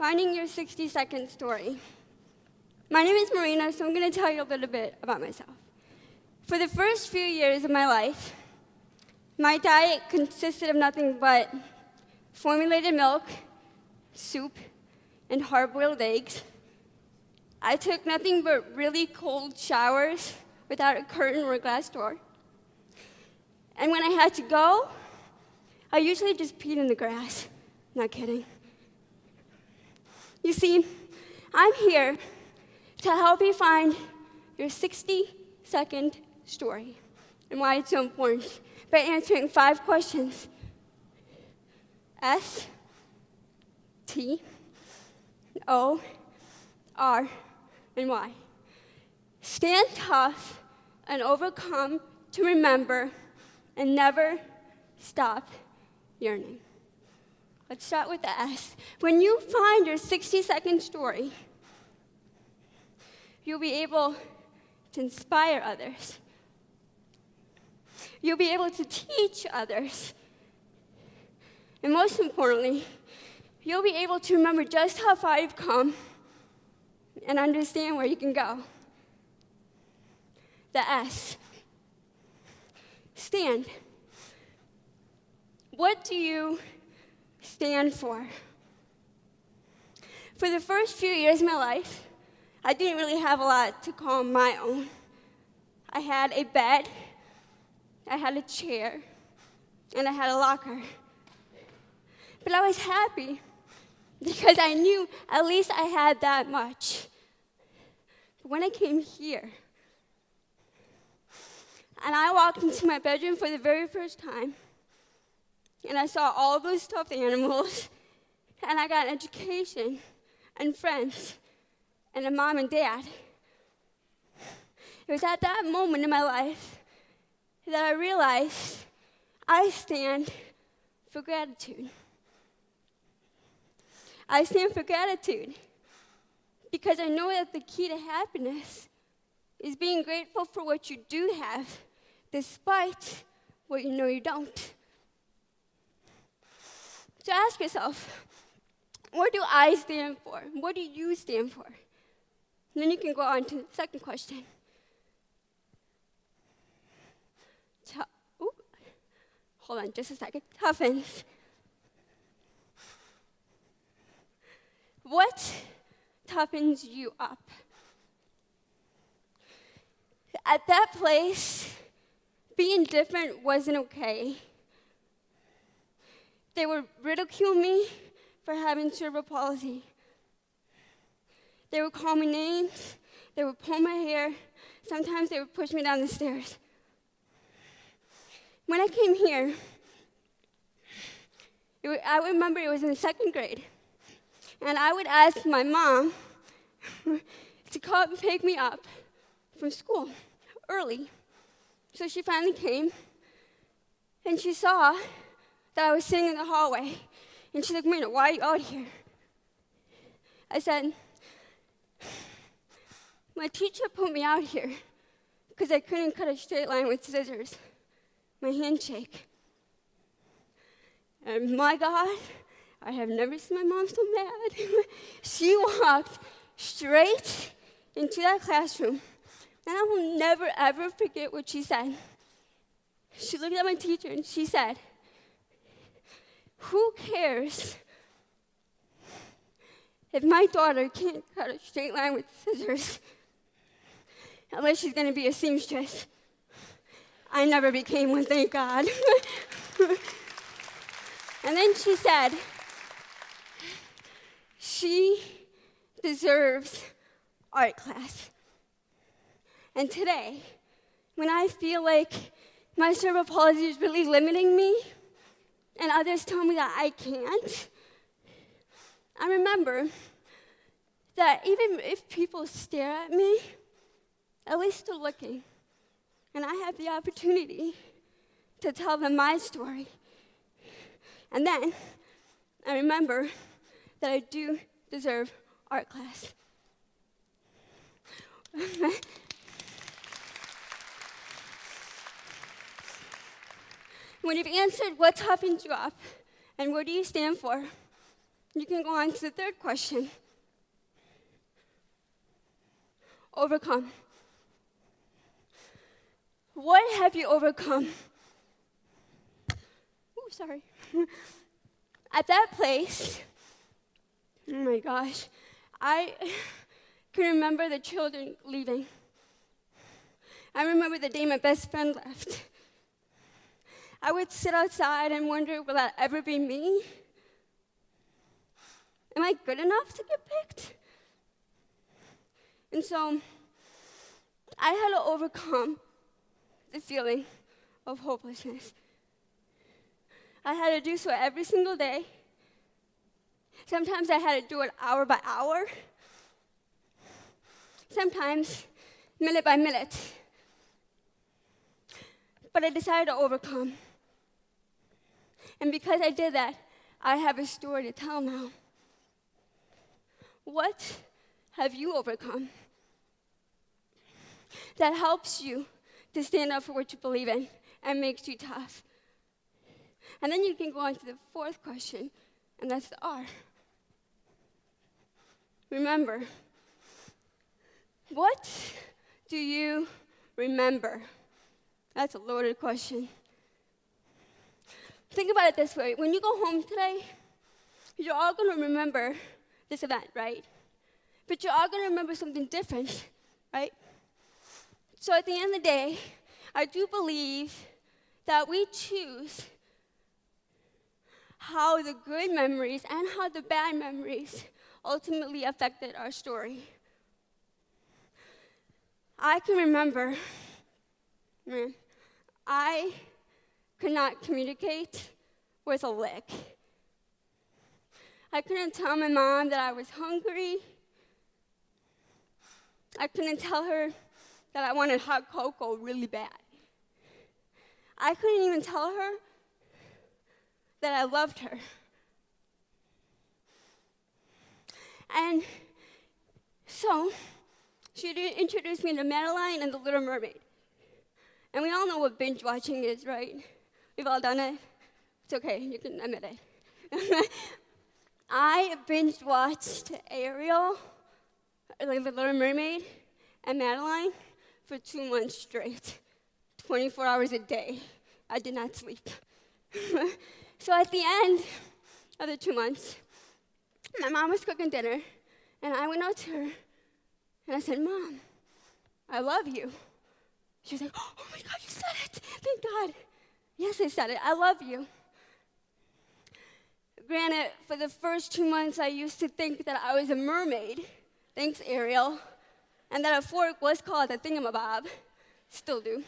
Finding your 60-second story. My name is Marina, so I'm going to tell you a little bit about myself. For the first few years of my life, my diet consisted of nothing but formulated milk, soup, and hard-boiled eggs. I took nothing but really cold showers without a curtain or a glass door. And when I had to go, I usually just peed in the grass. Not kidding. You see, I'm here to help you find your 60-second story and why it's so important by answering 5 questions. S, T, O, R, and Y. Stand tough and overcome to remember and never stop yearning. Let's start with the S. When you find your 60-second story, you'll be able to inspire others. You'll be able to teach others. And most importantly, you'll be able to remember just how far you've come and understand where you can go. The S. Stand. What do you stand for? For the first few years of my life, I didn't really have a lot to call my own. I had a bed, I had a chair, and I had a locker. But I was happy because I knew at least I had that much. But when I came here, and I walked into my bedroom for the very first time, and I saw all those stuffed animals, and I got an education, and friends, and a mom and dad. It was at that moment in my life that I realized I stand for gratitude. I stand for gratitude because I know that the key to happiness is being grateful for what you do have, despite what you know you don't. So ask yourself, what do I stand for? What do you stand for? And then you can go on to the second question. Hold on just a second. Toughens. What toughens you up? At that place, being different wasn't okay. They would ridicule me for having cerebral palsy. They would call me names. They would pull my hair. Sometimes they would push me down the stairs. When I came here, I remember it was in the 2nd grade. And I would ask my mom to come and pick me up from school early. So she finally came, and she saw that I was sitting in the hallway. And she's like, Marina, why are you out here? I said, my teacher put me out here because I couldn't cut a straight line with scissors. My handshake. And my God, I have never seen my mom so mad. She walked straight into that classroom, and I will never, ever forget what she said. She looked at my teacher, and she said, who cares if my daughter can't cut a straight line with scissors unless she's going to be a seamstress? I never became one, thank God. And then she said, she deserves art class. And today, when I feel like my cerebral palsy is really limiting me, and others tell me that I can't, I remember that even if people stare at me, at least they're looking. And I have the opportunity to tell them my story. And then I remember that I do deserve art class. When you've answered what toughens you up and what do you stand for, you can go on to the third question. Overcome. What have you overcome? Oh, sorry. At that place, oh my gosh, I can remember the children leaving. I remember the day my best friend left. I would sit outside and wonder, will that ever be me? Am I good enough to get picked? And so I had to overcome the feeling of hopelessness. I had to do so every single day. Sometimes I had to do it hour by hour. Sometimes minute by minute. But I decided to overcome. And because I did that, I have a story to tell now. What have you overcome that helps you to stand up for what you believe in and makes you tough? And then you can go on to the fourth question, and that's the R. Remember. What do you remember? That's a loaded question. Think about it this way. When you go home today, you're all going to remember this event, right? But you're all going to remember something different, right? So at the end of the day, I do believe that we choose how the good memories and how the bad memories ultimately affected our story. I can remember, I could not communicate with a lick. I couldn't tell my mom that I was hungry. I couldn't tell her that I wanted hot cocoa really bad. I couldn't even tell her that I loved her. And so she introduced me to Madeline and the Little Mermaid. And we all know what binge watching is, right? We've all done it. It's okay, you can admit it. I binge watched Ariel, like the Little Mermaid, and Madeline for 2 months straight, 24 hours a day. I did not sleep. So at the end of the 2 months, my mom was cooking dinner, and I went out to her, and I said, Mom, I love you. She was like, oh my God, you said it. Thank God. Yes, I said it. I love you. Granted, for the first 2 months, I used to think that I was a mermaid. Thanks, Ariel. And that a fork was called a thingamabob. Still do.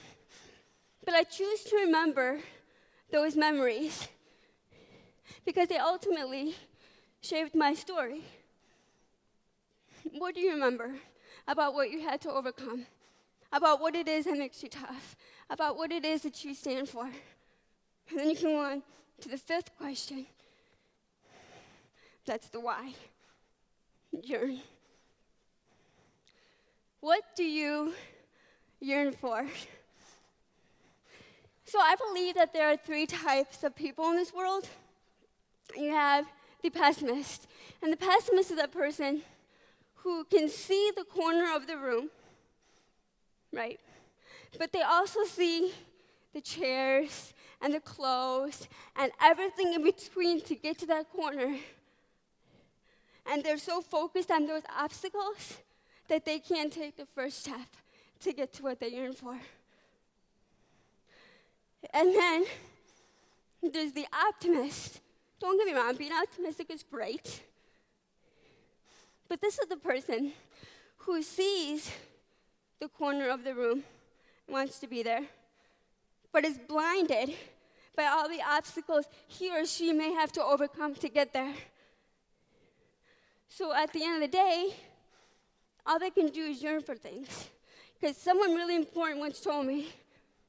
But I choose to remember those memories because they ultimately shaped my story. What do you remember about what you had to overcome? About what it is that makes you tough? About what it is that you stand for? And then you can go on to the fifth question. That's the why. Yearn. What do you yearn for? So I believe that there are 3 types of people in this world. You have the pessimist. And the pessimist is that person who can see the corner of the room, right? But they also see the chairs and the clothes and everything in between to get to that corner. And they're so focused on those obstacles that they can't take the first step to get to what they yearn for. And then there's the optimist. Don't get me wrong, being optimistic is great. But this is the person who sees the corner of the room and wants to be there, but is blinded by all the obstacles he or she may have to overcome to get there. So at the end of the day, all they can do is yearn for things. Because someone really important once told me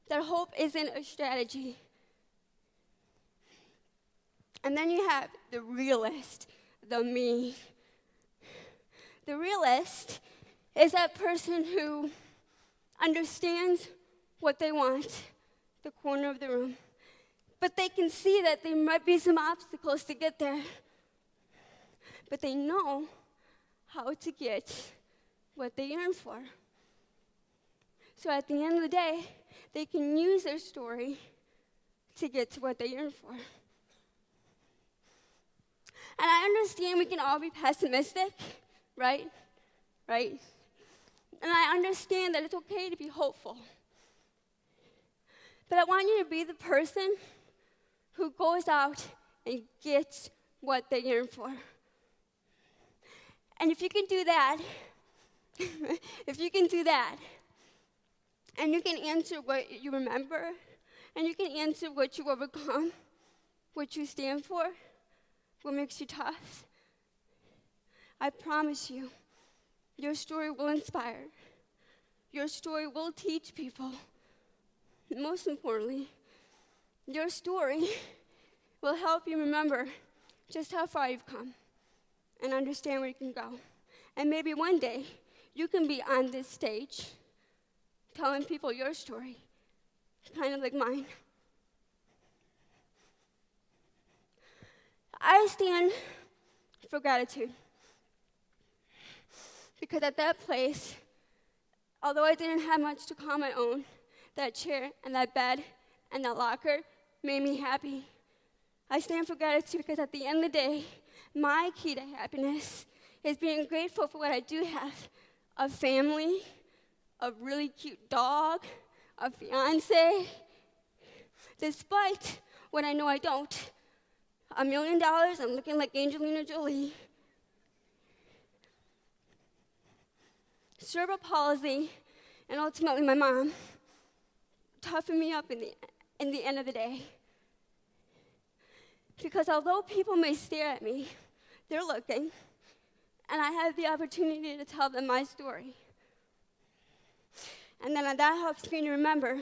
that hope isn't a strategy. And then you have the realist, the me. The realist is that person who understands what they want, the corner of the room, but they can see that there might be some obstacles to get there. but they know how to get what they yearn for. So at the end of the day, they can use their story to get to what they yearn for. And I understand we can all be pessimistic, right? Right? And I understand that it's okay to be hopeful. But I want you to be the person who goes out and gets what they yearn for. And if you can do that, and you can answer what you remember, and you can answer what you overcome, what you stand for, what makes you tough, I promise you, your story will inspire. Your story will teach people. Most importantly, your story will help you remember just how far you've come and understand where you can go. And maybe one day, you can be on this stage telling people your story, kind of like mine. I stand for gratitude because at that place, although I didn't have much to call my own, that chair and that bed and that locker made me happy. I stand for gratitude because at the end of the day, my key to happiness is being grateful for what I do have: a family, a really cute dog, a fiance, despite what I know I don't. $1 million, I'm looking like Angelina Jolie. Cerebral palsy, and ultimately my mom, toughened me up in the end of the day. Because although people may stare at me, they're looking, and I have the opportunity to tell them my story. And then that helps me to remember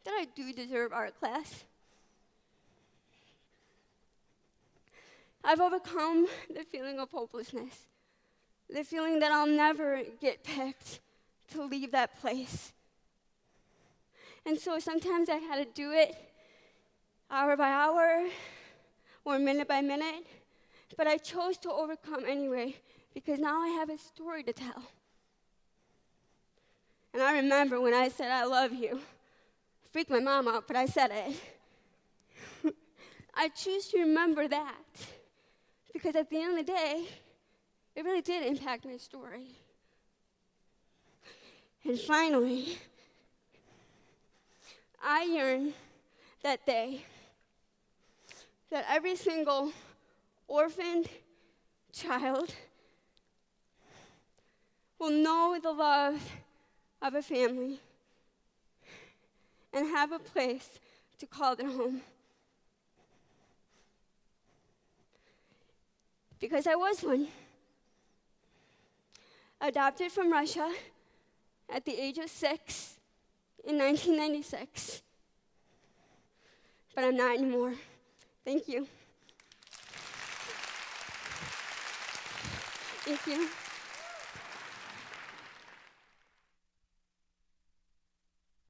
that I do deserve art class. I've overcome the feeling of hopelessness, the feeling that I'll never get picked to leave that place. And so sometimes I had to do it hour by hour or minute by minute, but I chose to overcome anyway because now I have a story to tell. And I remember when I said I love you, freaked my mom out, but I said it. I choose to remember that because at the end of the day, it really did impact my story. And finally, I yearn that day that every single orphaned child will know the love of a family and have a place to call their home. Because I was one. Adopted from Russia at the age of 6 in 1996. But I'm not anymore. Thank you. Thank you.